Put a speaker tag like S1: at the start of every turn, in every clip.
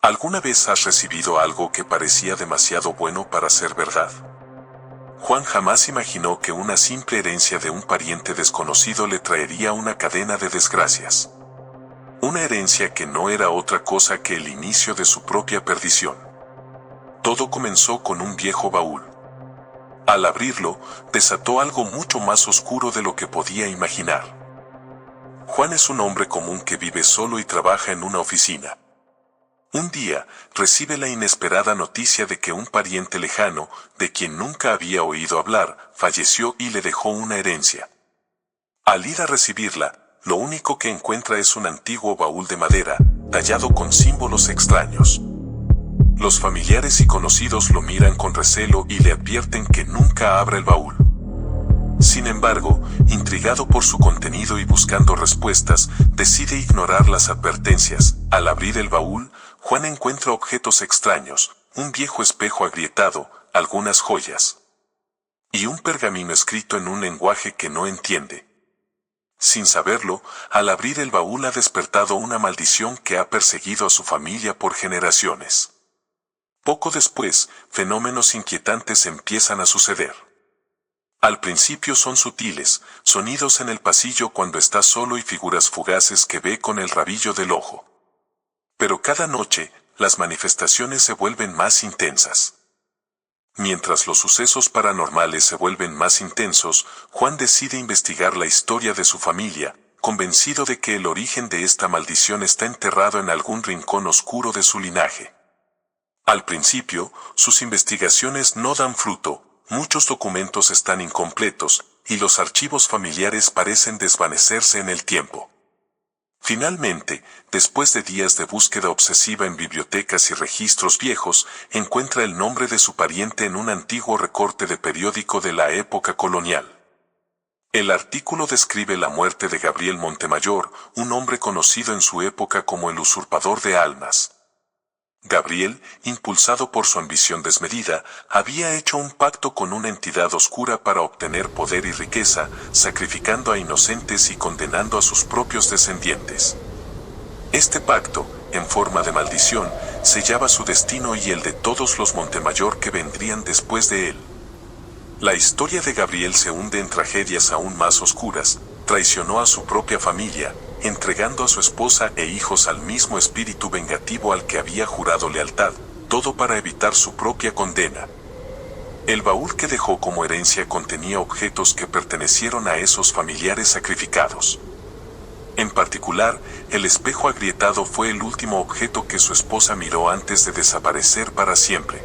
S1: ¿Alguna vez has recibido algo que parecía demasiado bueno para ser verdad? Juan jamás imaginó que una simple herencia de un pariente desconocido le traería una cadena de desgracias. Una herencia que no era otra cosa que el inicio de su propia perdición. Todo comenzó con un viejo baúl. Al abrirlo, desató algo mucho más oscuro de lo que podía imaginar. Juan es un hombre común que vive solo y trabaja en una oficina. Un día, recibe la inesperada noticia de que un pariente lejano, de quien nunca había oído hablar, falleció y le dejó una herencia. Al ir a recibirla, lo único que encuentra es un antiguo baúl de madera, tallado con símbolos extraños. Los familiares y conocidos lo miran con recelo y le advierten que nunca abra el baúl. Sin embargo, intrigado por su contenido y buscando respuestas, decide ignorar las advertencias. Al abrir el baúl, Juan encuentra objetos extraños, un viejo espejo agrietado, algunas joyas y un pergamino escrito en un lenguaje que no entiende. Sin saberlo, al abrir el baúl ha despertado una maldición que ha perseguido a su familia por generaciones. Poco después, fenómenos inquietantes empiezan a suceder. Al principio son sutiles, sonidos en el pasillo cuando está solo y figuras fugaces que ve con el rabillo del ojo. Pero cada noche, las manifestaciones se vuelven más intensas. Mientras los sucesos paranormales se vuelven más intensos, Juan decide investigar la historia de su familia, convencido de que el origen de esta maldición está enterrado en algún rincón oscuro de su linaje. Al principio, sus investigaciones no dan fruto. Muchos documentos están incompletos, y los archivos familiares parecen desvanecerse en el tiempo. Finalmente, después de días de búsqueda obsesiva en bibliotecas y registros viejos, encuentra el nombre de su pariente en un antiguo recorte de periódico de la época colonial. El artículo describe la muerte de Gabriel Montemayor, un hombre conocido en su época como el usurpador de almas. Gabriel, impulsado por su ambición desmedida, había hecho un pacto con una entidad oscura para obtener poder y riqueza, sacrificando a inocentes y condenando a sus propios descendientes. Este pacto, en forma de maldición, sellaba su destino y el de todos los Montemayor que vendrían después de él. La historia de Gabriel se hunde en tragedias aún más oscuras. Traicionó a su propia familia, entregando a su esposa e hijos al mismo espíritu vengativo al que había jurado lealtad, todo para evitar su propia condena. El baúl que dejó como herencia contenía objetos que pertenecieron a esos familiares sacrificados. En particular, el espejo agrietado fue el último objeto que su esposa miró antes de desaparecer para siempre.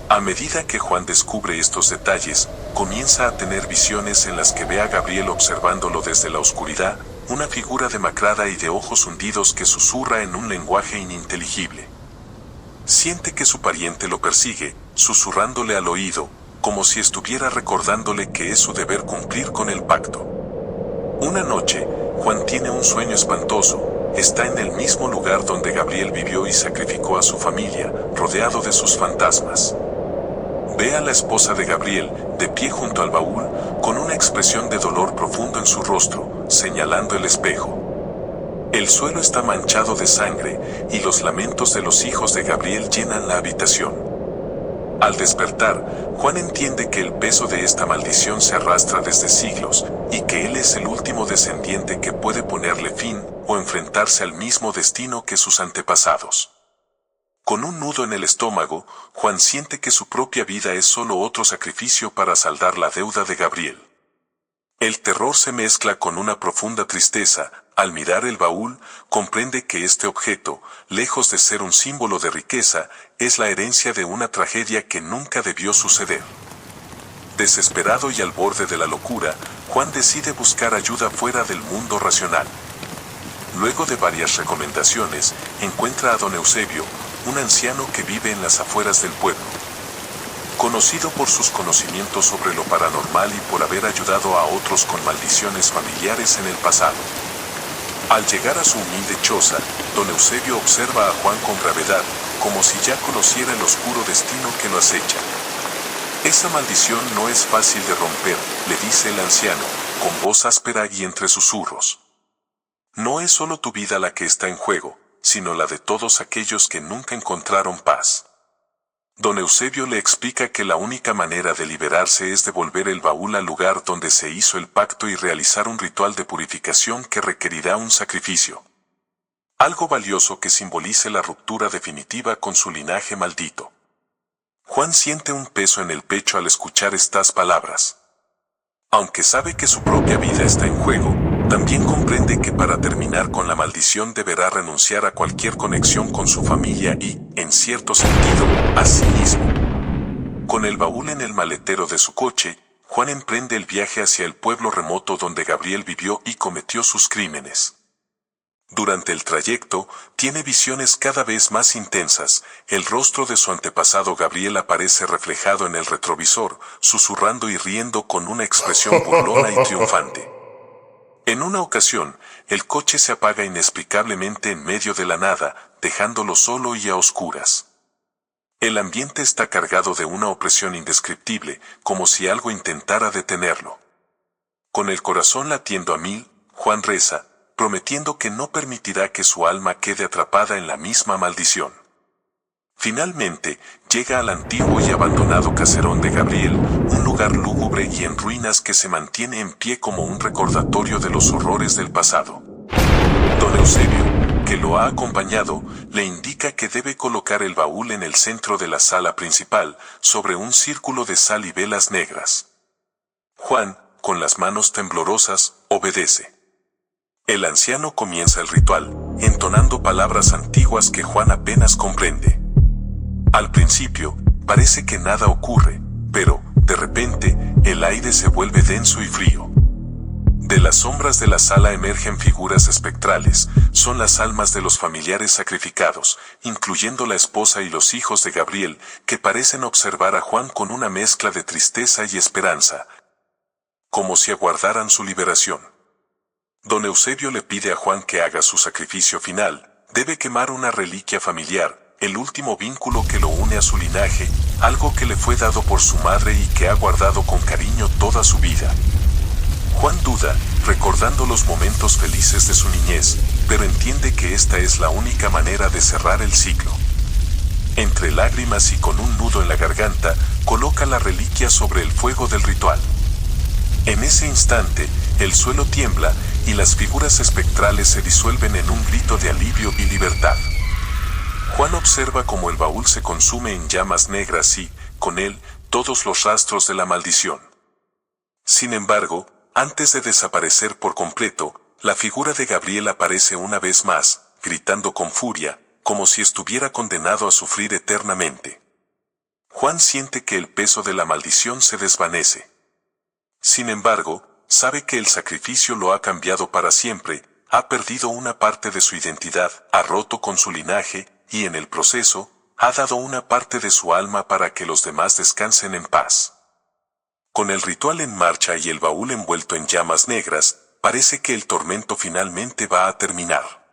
S1: A medida que Juan descubre estos detalles, comienza a tener visiones en las que ve a Gabriel observándolo desde la oscuridad, una figura demacrada y de ojos hundidos que susurra en un lenguaje ininteligible. Siente que su pariente lo persigue, susurrándole al oído, como si estuviera recordándole que es su deber cumplir con el pacto. Una noche, Juan tiene un sueño espantoso. Está en el mismo lugar donde Gabriel vivió y sacrificó a su familia, rodeado de sus fantasmas. Ve a la esposa de Gabriel, de pie junto al baúl, con una expresión de dolor profundo en su rostro, señalando el espejo. El suelo está manchado de sangre, y los lamentos de los hijos de Gabriel llenan la habitación. Al despertar, Juan entiende que el peso de esta maldición se arrastra desde siglos, y que él es el último descendiente que puede ponerle fin, o enfrentarse al mismo destino que sus antepasados. Con un nudo en el estómago, Juan siente que su propia vida es solo otro sacrificio para saldar la deuda de Gabriel. El terror se mezcla con una profunda tristeza. Al mirar el baúl, comprende que este objeto, lejos de ser un símbolo de riqueza, es la herencia de una tragedia que nunca debió suceder. Desesperado y al borde de la locura, Juan decide buscar ayuda fuera del mundo racional. Luego de varias recomendaciones, encuentra a don Eusebio, un anciano que vive en las afueras del pueblo. Conocido por sus conocimientos sobre lo paranormal y por haber ayudado a otros con maldiciones familiares en el pasado. Al llegar a su humilde choza, don Eusebio observa a Juan con gravedad, como si ya conociera el oscuro destino que lo acecha. Esa maldición no es fácil de romper, le dice el anciano, con voz áspera y entre susurros. No es solo tu vida la que está en juego, sino la de todos aquellos que nunca encontraron paz. Don Eusebio le explica que la única manera de liberarse es devolver el baúl al lugar donde se hizo el pacto y realizar un ritual de purificación que requerirá un sacrificio. Algo valioso que simbolice la ruptura definitiva con su linaje maldito. Juan siente un peso en el pecho al escuchar estas palabras. Aunque sabe que su propia vida está en juego, también comprende que para terminar con la maldición deberá renunciar a cualquier conexión con su familia y, en cierto sentido, a sí mismo. Con el baúl en el maletero de su coche, Juan emprende el viaje hacia el pueblo remoto donde Gabriel vivió y cometió sus crímenes. Durante el trayecto, tiene visiones cada vez más intensas. El rostro de su antepasado Gabriel aparece reflejado en el retrovisor, susurrando y riendo con una expresión burlona y triunfante. En una ocasión, el coche se apaga inexplicablemente en medio de la nada, dejándolo solo y a oscuras. El ambiente está cargado de una opresión indescriptible, como si algo intentara detenerlo. Con el corazón latiendo a mil, Juan reza, prometiendo que no permitirá que su alma quede atrapada en la misma maldición. Finalmente, llega al antiguo y abandonado caserón de Gabriel, un lugar lúgubre y en ruinas que se mantiene en pie como un recordatorio de los horrores del pasado. Don Eusebio, que lo ha acompañado, le indica que debe colocar el baúl en el centro de la sala principal, sobre un círculo de sal y velas negras. Juan, con las manos temblorosas, obedece. El anciano comienza el ritual, entonando palabras antiguas que Juan apenas comprende. Al principio, parece que nada ocurre, pero, de repente, el aire se vuelve denso y frío. De las sombras de la sala emergen figuras espectrales, son las almas de los familiares sacrificados, incluyendo la esposa y los hijos de Gabriel, que parecen observar a Juan con una mezcla de tristeza y esperanza, como si aguardaran su liberación. Don Eusebio le pide a Juan que haga su sacrificio final, debe quemar una reliquia familiar, el último vínculo que lo une a su linaje, algo que le fue dado por su madre y que ha guardado con cariño toda su vida. Juan duda, recordando los momentos felices de su niñez, pero entiende que esta es la única manera de cerrar el ciclo. Entre lágrimas y con un nudo en la garganta, coloca la reliquia sobre el fuego del ritual. En ese instante, el suelo tiembla y las figuras espectrales se disuelven en un grito de alivio y libertad. Juan observa cómo el baúl se consume en llamas negras y, con él, todos los rastros de la maldición. Sin embargo, antes de desaparecer por completo, la figura de Gabriel aparece una vez más, gritando con furia, como si estuviera condenado a sufrir eternamente. Juan siente que el peso de la maldición se desvanece. Sin embargo, sabe que el sacrificio lo ha cambiado para siempre, ha perdido una parte de su identidad, ha roto con su linaje, y en el proceso, ha dado una parte de su alma para que los demás descansen en paz. Con el ritual en marcha y el baúl envuelto en llamas negras, parece que el tormento finalmente va a terminar.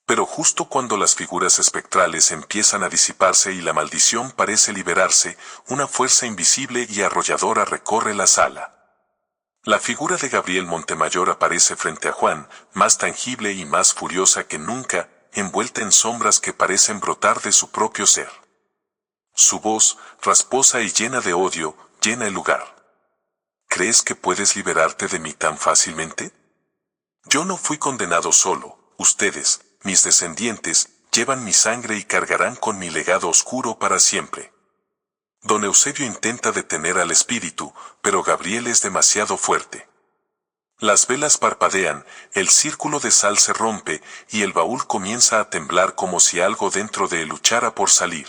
S1: Pero justo cuando las figuras espectrales empiezan a disiparse y la maldición parece liberarse, una fuerza invisible y arrolladora recorre la sala. La figura de Gabriel Montemayor aparece frente a Juan, más tangible y más furiosa que nunca, envuelta en sombras que parecen brotar de su propio ser. Su voz, rasposa y llena de odio, llena el lugar. ¿Crees que puedes liberarte de mí tan fácilmente? Yo no fui condenado solo, ustedes, mis descendientes, llevan mi sangre y cargarán con mi legado oscuro para siempre. Don Eusebio intenta detener al espíritu, pero Gabriel es demasiado fuerte. Las velas parpadean, el círculo de sal se rompe, y el baúl comienza a temblar como si algo dentro de él luchara por salir.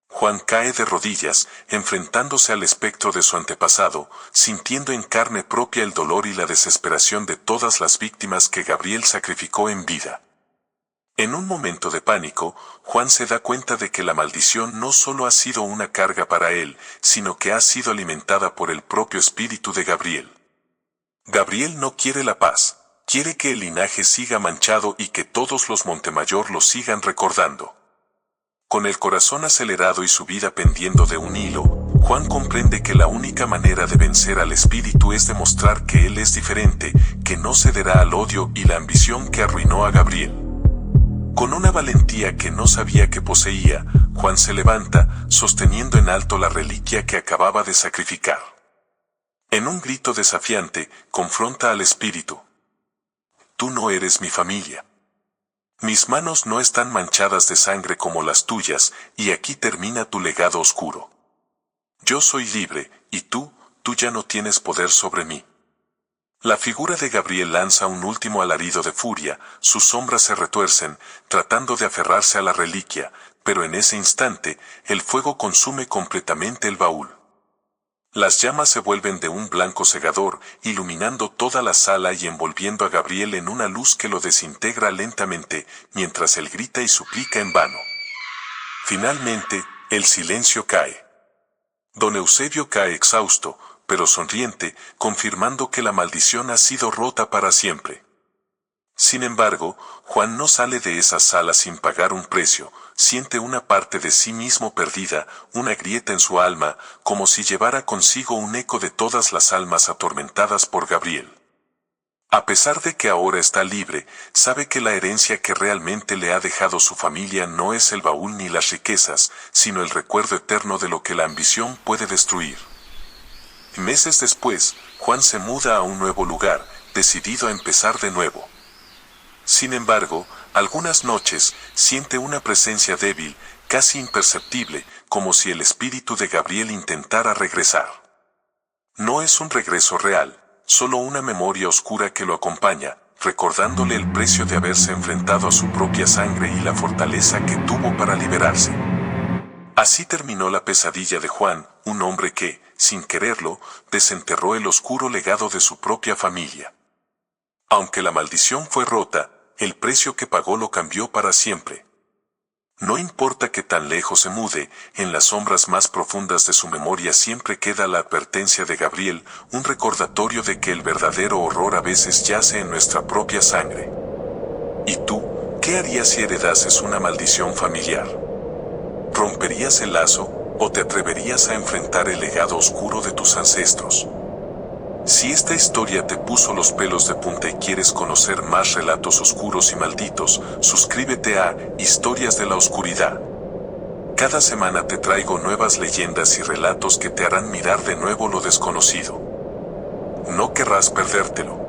S1: Juan cae de rodillas, enfrentándose al espectro de su antepasado, sintiendo en carne propia el dolor y la desesperación de todas las víctimas que Gabriel sacrificó en vida. En un momento de pánico, Juan se da cuenta de que la maldición no solo ha sido una carga para él, sino que ha sido alimentada por el propio espíritu de Gabriel. Gabriel no quiere la paz, quiere que el linaje siga manchado y que todos los Montemayor lo sigan recordando. Con el corazón acelerado y su vida pendiendo de un hilo, Juan comprende que la única manera de vencer al espíritu es demostrar que él es diferente, que no cederá al odio y la ambición que arruinó a Gabriel. Con una valentía que no sabía que poseía, Juan se levanta, sosteniendo en alto la reliquia que acababa de sacrificar. En un grito desafiante, confronta al espíritu. Tú no eres mi familia. Mis manos no están manchadas de sangre como las tuyas, y aquí termina tu legado oscuro. Yo soy libre, y tú ya no tienes poder sobre mí. La figura de Gabriel lanza un último alarido de furia, sus sombras se retuercen, tratando de aferrarse a la reliquia, pero en ese instante, el fuego consume completamente el baúl. Las llamas se vuelven de un blanco cegador, iluminando toda la sala y envolviendo a Gabriel en una luz que lo desintegra lentamente, mientras él grita y suplica en vano. Finalmente, el silencio cae. Don Eusebio cae exhausto, pero sonriente, confirmando que la maldición ha sido rota para siempre. Sin embargo, Juan no sale de esa sala sin pagar un precio, siente una parte de sí mismo perdida, una grieta en su alma, como si llevara consigo un eco de todas las almas atormentadas por Gabriel. A pesar de que ahora está libre, sabe que la herencia que realmente le ha dejado su familia no es el baúl ni las riquezas, sino el recuerdo eterno de lo que la ambición puede destruir. Meses después, Juan se muda a un nuevo lugar, decidido a empezar de nuevo. Sin embargo, algunas noches siente una presencia débil, casi imperceptible, como si el espíritu de Gabriel intentara regresar. No es un regreso real, solo una memoria oscura que lo acompaña, recordándole el precio de haberse enfrentado a su propia sangre y la fortaleza que tuvo para liberarse. Así terminó la pesadilla de Juan, un hombre que, sin quererlo, desenterró el oscuro legado de su propia familia. Aunque la maldición fue rota, el precio que pagó lo cambió para siempre. No importa que tan lejos se mude, en las sombras más profundas de su memoria siempre queda la advertencia de Gabriel, un recordatorio de que el verdadero horror a veces yace en nuestra propia sangre. ¿Y tú, qué harías si heredases una maldición familiar? ¿Romperías el lazo, o te atreverías a enfrentar el legado oscuro de tus ancestros? Si esta historia te puso los pelos de punta y quieres conocer más relatos oscuros y malditos, suscríbete a Historias de la Oscuridad. Cada semana te traigo nuevas leyendas y relatos que te harán mirar de nuevo lo desconocido. No querrás perdértelo.